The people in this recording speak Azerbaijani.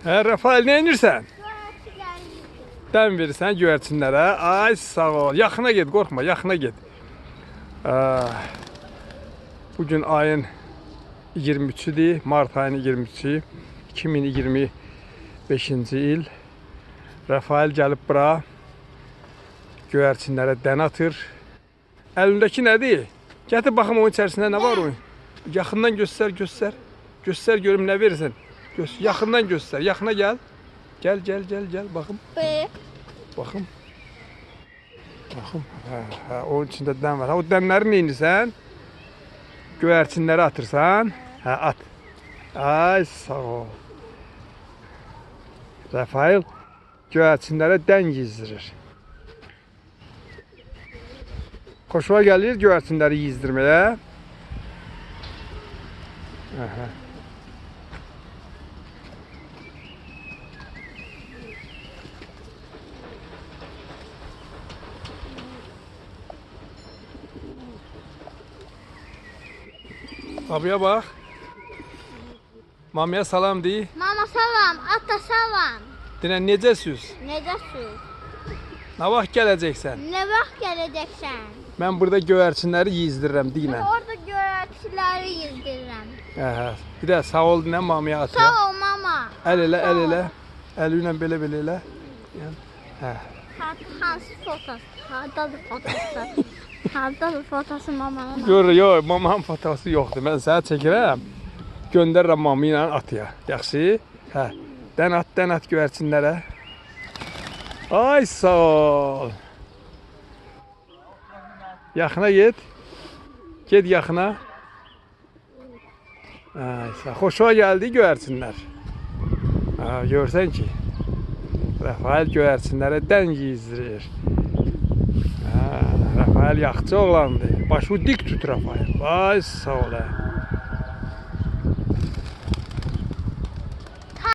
Hə, Rafael, nə edirsən? Dən verirsən göyərçinlərə. Ay, sağ ol. Yaxına get, qorxma, yaxına get. Bugün ayın 23-dür, mart ayının 23-ü, 2025-ci il. Rafael gəlib bura, göyərçinlərə dən atır. Əlindəki nədir? Gətir baxım onun içərisində nə var oyun? Yaxından göstər, göstər. Göstər görüm nə verirsən. Yaxından göstər, yaxına gəl. Gəl, baxım. Baxım. Baxım. Hə, onun içində dən var. O dənləri nə edirsən? Göyərçinləri atırsan. Hə, at. Ay, sağ ol. Rafael göyərçinlərə dən yizdirir. Xoşuma gəlir göyərçinləri yizdirməyə. Aha. Babaya bax. Mamaya salam dey. Mama salam, ata salam. Denən necəsiz? Necəsiz? Nə vaxt gələcəksən? Nə vaxt gələcəksən? Mən burada göyərçinləri yizdirirəm deyinə. Orada göyərçiləri yizdirirəm. Hə. Bir də sağ ol deyinə mamaya at. Sağ ol mama. Əl elə, əl elə. Əli ilə belə elə. Hə. Hansı fotosu? Hardadır fotosu? Hardadır fotosu mamanın? Yox, mamanın fotosu yoxdur. Mən sənə çəkirəm. Göndərirəm mamı ilə atıya. Yaxşı? Hə. Dən at göyərçinlərə. Ay, sağ ol. Yaxına get. Get yaxına. Ay, sağ ol. Xoşuma gəldi göyərçinlər. Görsən ki, Rafael göyərçinlərə dən yizdirir. Rafael yaxçı oğlandır. Başı dik tut Rafael. Ay, sağ ol.